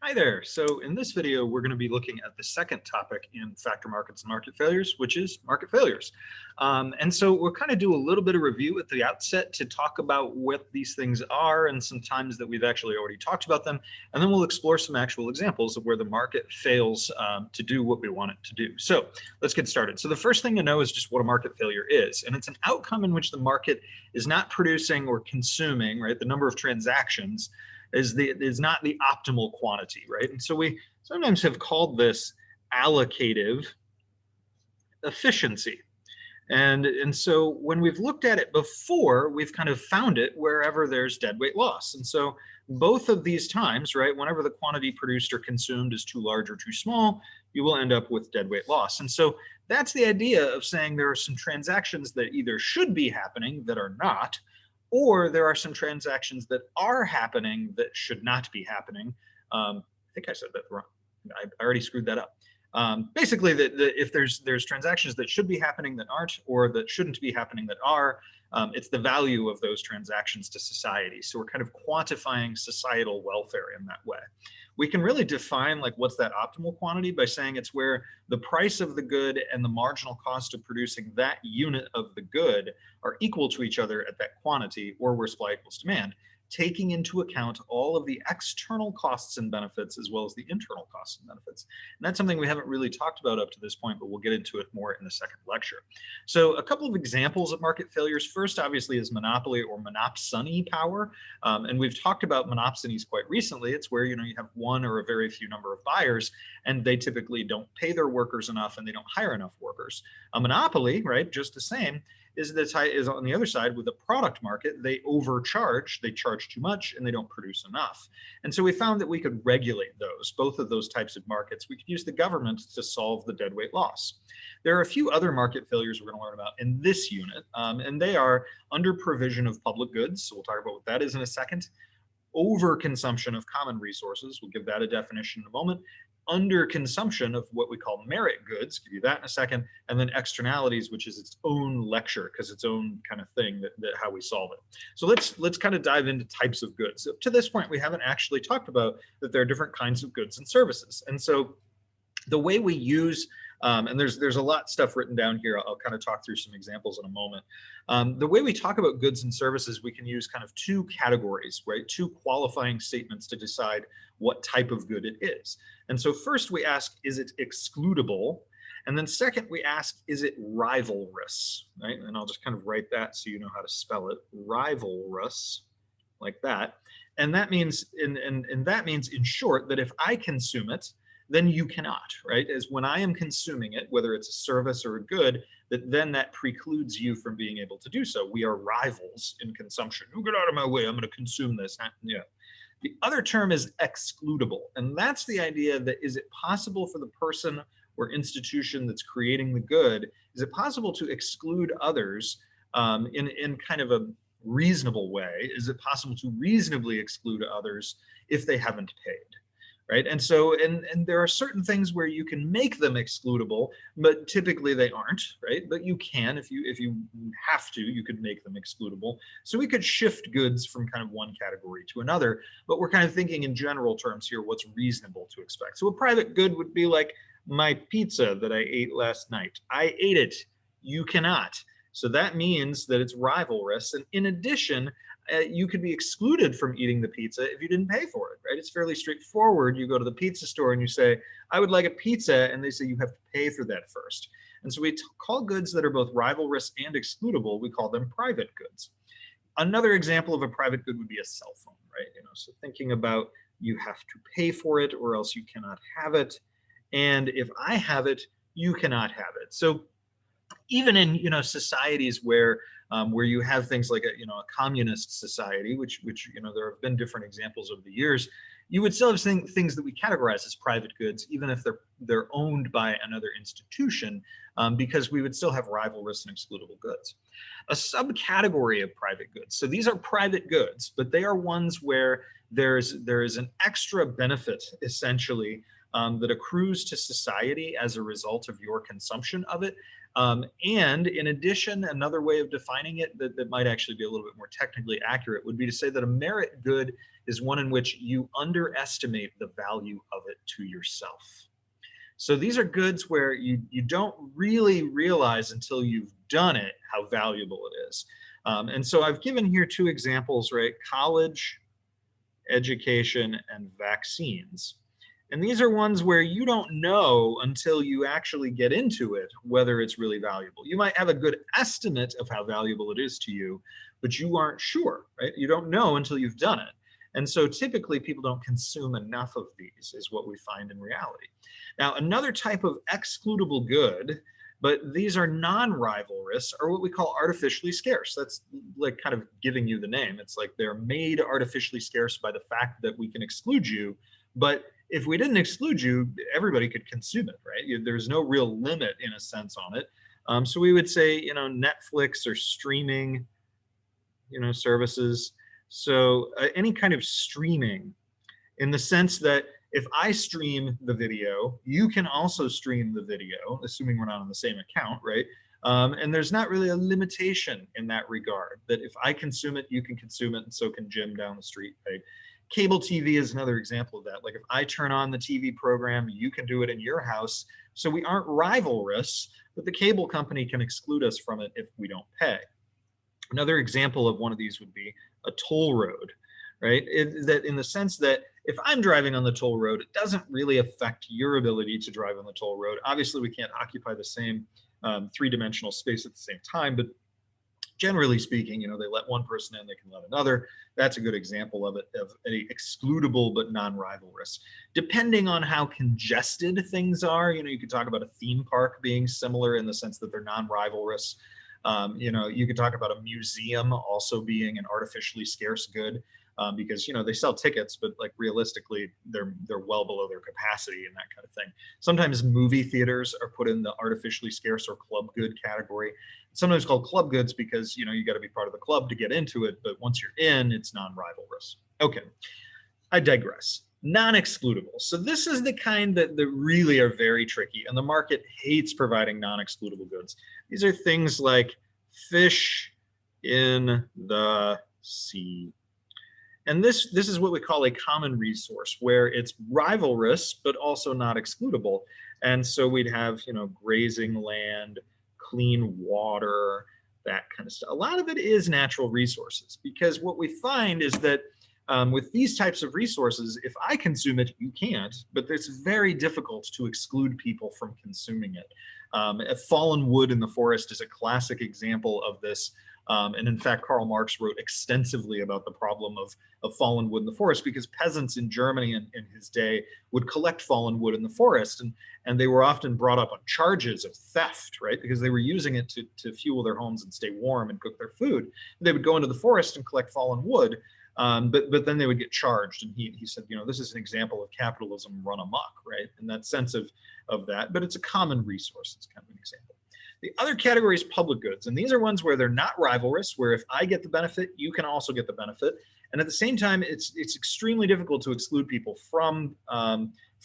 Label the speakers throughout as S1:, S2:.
S1: Hi there. So in this video, we're going to be looking at the second topic in factor markets and market failures, which is market failures. And so we'll kind of do a little bit of review at the outset to talk about what these things are and some times that we've actually already talked about them. And then we'll explore some actual examples of where the market fails to do what we want it to do. So let's get started. So the first thing to know is just what a market failure is. And it's an outcome in which the market is not producing or consuming, right? The number of transactions is not the optimal quantity, right? And so we sometimes have called this allocative efficiency. And so when we've looked at it before, we've kind of found it wherever there's deadweight loss. And so both of these times, right, whenever the quantity produced or consumed is too large or too small, you will end up with deadweight loss. And so that's the idea of saying there are some transactions that either should be happening that are not, or there are some transactions that are happening that should not be happening. I think I said that wrong. I already screwed that up. Basically, if there's transactions that should be happening that aren't, or that shouldn't be happening that are, it's the value of those transactions to society. So we're kind of quantifying societal welfare in that way. We can really define like what's that optimal quantity by saying it's where the price of the good and the marginal cost of producing that unit of the good are equal to each other at that quantity, or where supply equals demand, taking into account all of the external costs and benefits as well as the internal costs and benefits. And that's something we haven't really talked about up to this point, but we'll get into it more in the second lecture. So a couple of examples of market failures. First, obviously, is monopoly or monopsony power. And we've talked about monopsonies quite recently. It's where you have one or a very few number of buyers, and they typically don't pay their workers enough and they don't hire enough workers. A monopoly, right, just the same, is on the other side with the product market. They overcharge, they charge too much, and they don't produce enough. And so we found that we could regulate both of those types of markets. We could use the government to solve the deadweight loss. There are a few other market failures we're going to learn about in this unit, and they are under provision of public goods. So we'll talk about what that is in a second. Overconsumption of common resources, we'll give that a definition in a moment. Under consumption of what we call merit goods, give you that in a second, and then externalities, which is its own lecture because its own kind of thing that how we solve it. So let's kind of dive into types of goods. Up to this point, we haven't actually talked about that there are different kinds of goods and services. And so the way we use and there's a lot of stuff written down here. I'll kind of talk through some examples in a moment. The way we talk about goods and services, we can use kind of two categories, right? Two qualifying statements to decide what type of good it is. And so first we ask, is it excludable? And then second, we ask, is it rivalrous, right? And I'll just kind of write that so you know how to spell it, rivalrous, like that. And that means, and that means in short, that if I consume it, then you cannot, right? As when I am consuming it, whether it's a service or a good, that precludes you from being able to do so. We are rivals in consumption. You get out of my way, I'm going to consume this. Yeah. The other term is excludable. And that's the idea that is it possible for the person or institution that's creating the good, is it possible to exclude others in kind of a reasonable way? Is it possible to reasonably exclude others if they haven't paid? Right. And so and there are certain things where you can make them excludable, but typically they aren't, right? But you can, if you have to, you could make them excludable. So we could shift goods from kind of one category to another, but we're kind of thinking in general terms here, what's reasonable to expect. So a private good would be like my pizza that I ate last night. I ate it. You cannot. So that means that it's rivalrous. And in addition, you could be excluded from eating the pizza if you didn't pay for it, right? It's fairly straightforward. You go to the pizza store and you say, I would like a pizza, and they say you have to pay for that first. And so we call goods that are both rivalrous and excludable, we call them private goods. Another example of a private good would be a cell phone, right? So thinking about you have to pay for it or else you cannot have it. And if I have it, you cannot have it. So even in societies where you have things like a communist society, which there have been different examples over the years, you would still have things that we categorize as private goods, even if they're owned by another institution, because we would still have rivalrous and excludable goods. A subcategory of private goods. So these are private goods, but they are ones where there is an extra benefit essentially that accrues to society as a result of your consumption of it. And in addition, another way of defining it that might actually be a little bit more technically accurate would be to say that a merit good is one in which you underestimate the value of it to yourself. So these are goods where you don't really realize until you've done it how valuable it is. And so I've given here two examples, right? College, education, and vaccines. And these are ones where you don't know until you actually get into it whether it's really valuable. You might have a good estimate of how valuable it is to you, but you aren't sure, right? You don't know until you've done it. And so typically people don't consume enough of these, is what we find in reality. Now, another type of excludable good, but these are non-rivalrous, are what we call artificially scarce. That's like kind of giving you the name. It's like they're made artificially scarce by the fact that we can exclude you. But if we didn't exclude you, everybody could consume it, right? There's no real limit in a sense on it. So we would say, Netflix or streaming, services. So any kind of streaming, in the sense that if I stream the video, you can also stream the video, assuming we're not on the same account, right? And there's not really a limitation in that regard, that if I consume it, you can consume it, and so can Jim down the street, right? Cable TV is another example of that. Like if I turn on the TV program, you can do it in your house. So we aren't rivalrous, but the cable company can exclude us from it if we don't pay. Another example of one of these would be a toll road, right? That in the sense that if I'm driving on the toll road, it doesn't really affect your ability to drive on the toll road. Obviously, we can't occupy the same three-dimensional space at the same time, but generally speaking, they let one person in, they can let another. That's a good example of it, of a excludable but non-rivalrous. Depending on how congested things are, you could talk about a theme park being similar in the sense that they're non-rivalrous. You could talk about a museum also being an artificially scarce good. Because they sell tickets, but like realistically, they're well below their capacity and that kind of thing. Sometimes movie theaters are put in the artificially scarce or club good category. It's sometimes called club goods because you got to be part of the club to get into it. But once you're in, it's non-rivalrous. Okay, I digress. Non-excludable. So this is the kind that really are very tricky, and the market hates providing non-excludable goods. These are things like fish in the sea. And this is what we call a common resource, where it's rivalrous, but also not excludable. And so we'd have, grazing land, clean water, that kind of stuff. A lot of it is natural resources, because what we find is that with these types of resources, if I consume it, you can't, but it's very difficult to exclude people from consuming it. Fallen wood in the forest is a classic example of this. And in fact, Karl Marx wrote extensively about the problem of fallen wood in the forest, because peasants in Germany in his day would collect fallen wood in the forest, and they were often brought up on charges of theft, right? Because they were using it to fuel their homes and stay warm and cook their food. They would go into the forest and collect fallen wood, but then they would get charged. And he said, this is an example of capitalism run amok, right? In that sense of that, but it's a common resource. It's kind of an example. The other category is public goods, and these are ones where they're not rivalrous, where if I get the benefit, you can also get the benefit. And at the same time, it's extremely difficult to exclude people from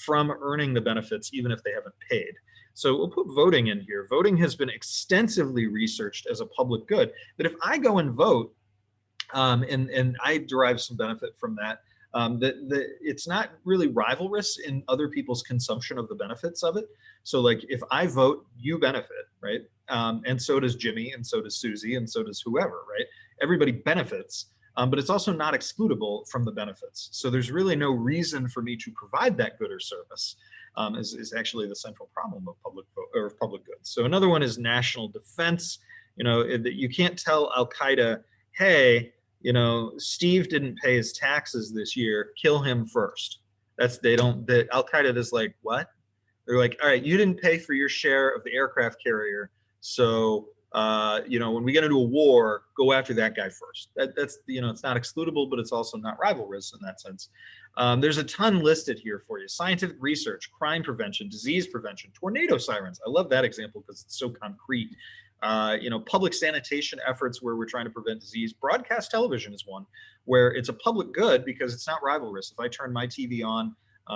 S1: earning the benefits, even if they haven't paid. So we'll put voting in here. Voting has been extensively researched as a public good, that if I go and vote, and I derive some benefit from that, it's not really rivalrous in other people's consumption of the benefits of it. So like if I vote, you benefit, right? And so does Jimmy, and so does Susie, and so does whoever, right? Everybody benefits, but it's also not excludable from the benefits. So there's really no reason for me to provide that good or service, is actually the central problem of public goods. So another one is national defense. You can't tell Al-Qaeda, hey, Steve didn't pay his taxes this year, kill him first. Al-Qaeda is like, what? They're like, all right, you didn't pay for your share of the aircraft carrier, so when we get into a war, go after that guy first. That's it's not excludable, but it's also not rivalrous in that sense. There's a ton listed here for you: scientific research, crime prevention, disease prevention, tornado sirens. I love that example because it's so concrete. Public sanitation efforts where we're trying to prevent disease. Broadcast television is one where it's a public good because it's not rivalrous. If I turn my TV on,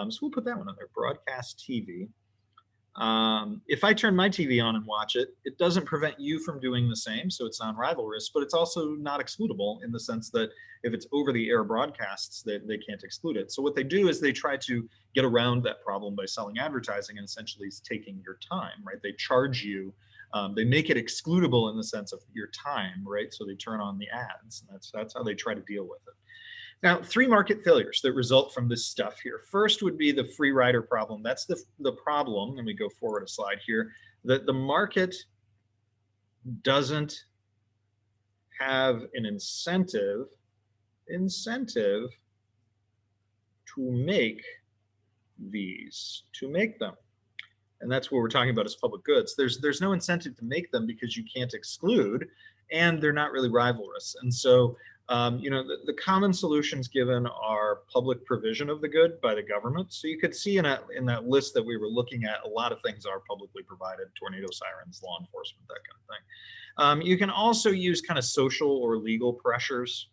S1: so we'll put that one on there, broadcast TV. If I turn my TV on and watch it, it doesn't prevent you from doing the same, so it's non-rivalrous, but it's also not excludable in the sense that if it's over-the-air broadcasts, they can't exclude it. So what they do is they try to get around that problem by selling advertising and essentially taking your time, right? They charge you, they make it excludable in the sense of your time, right? So they turn on the ads, and that's how they try to deal with it. Now, 3 market failures that result from this stuff here. First would be the free rider problem. That's the problem. Let me go forward a slide here. That the market doesn't have an incentive to make them. And that's what we're talking about as public goods. There's no incentive to make them because you can't exclude, and they're not really rivalrous. And so the common solutions given are public provision of the good by the government. So you could see in that list that we were looking at, a lot of things are publicly provided: tornado sirens, law enforcement, that kind of thing. You can also use kind of social or legal pressures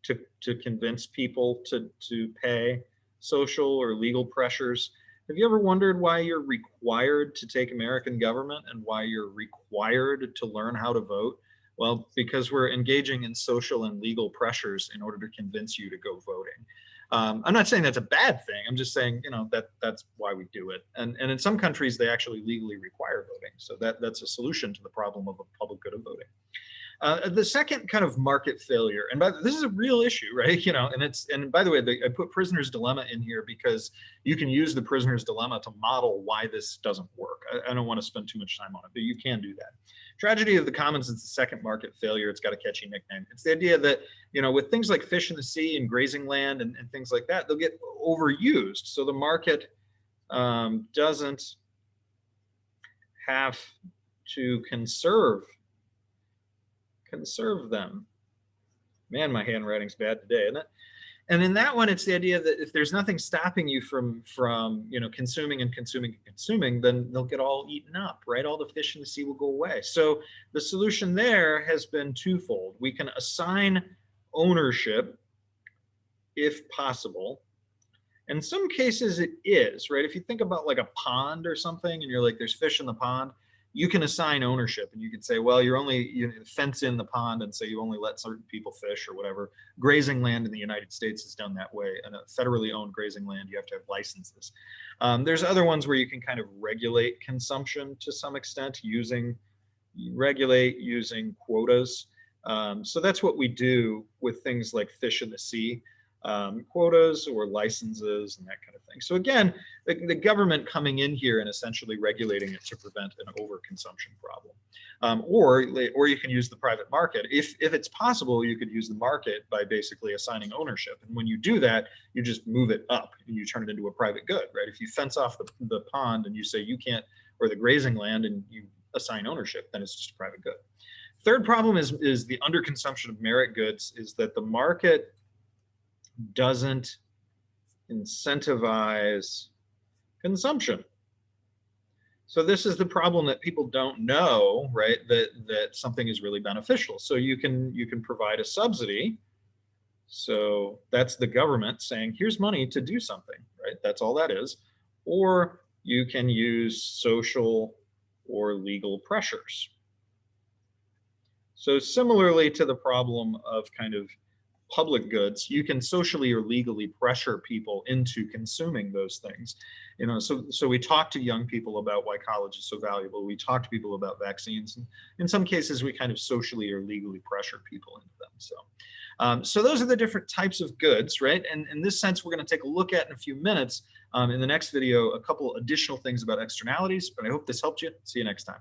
S1: to convince people to pay. Social or legal pressures. Have you ever wondered why you're required to take American government and why you're required to learn how to vote? Well, because we're engaging in social and legal pressures in order to convince you to go voting. I'm not saying that's a bad thing. I'm just saying, that's why we do it. And in some countries, they actually legally require voting. So that's a solution to the problem of a public good of voting. The second kind of market failure, and this is a real issue, right? And by the way, I put prisoner's dilemma in here because you can use the prisoner's dilemma to model why this doesn't work. I don't want to spend too much time on it, but you can do that. Tragedy of the commons is the second market failure. It's got a catchy nickname. It's the idea that, with things like fish in the sea and grazing land and things like that, they'll get overused. So the market doesn't have to conserve them. Man, my handwriting's bad today, isn't it? And in that one, it's the idea that if there's nothing stopping you from consuming, then they'll get all eaten up, right? All the fish in the sea will go away. So the solution there has been twofold. We can assign ownership if possible. In some cases it is, right? If you think about like a pond or something and you're like, there's fish in the pond, you can assign ownership and you can say, well, you fence in the pond and say you only let certain people fish or whatever. Grazing land in the United States is done that way. And a federally owned grazing land, you have to have licenses. There's other ones where you can kind of regulate consumption to some extent using quotas. So that's what we do with things like fish in the sea. Quotas or licenses and that kind of thing. So again, the government coming in here and essentially regulating it to prevent an overconsumption problem. Or you can use the private market. If it's possible, you could use the market by basically assigning ownership. And when you do that, you just move it up and you turn it into a private good, right? If you fence off the pond and you say you can't, or the grazing land, and you assign ownership, then it's just a private good. Third problem is the underconsumption of merit goods, is that the market doesn't incentivize consumption. So this is the problem that people don't know, right? That something is really beneficial. So you can provide a subsidy. So that's the government saying, here's money to do something, right? That's all that is. Or you can use social or legal pressures. So similarly to the problem of kind of public goods, you can socially or legally pressure people into consuming those things. So we talk to young people about why college is so valuable. We talk to people about vaccines. And in some cases, we kind of socially or legally pressure people into them. So those are the different types of goods, right? And in this sense, we're going to take a look at in a few minutes in the next video, a couple additional things about externalities, but I hope this helped you. See you next time.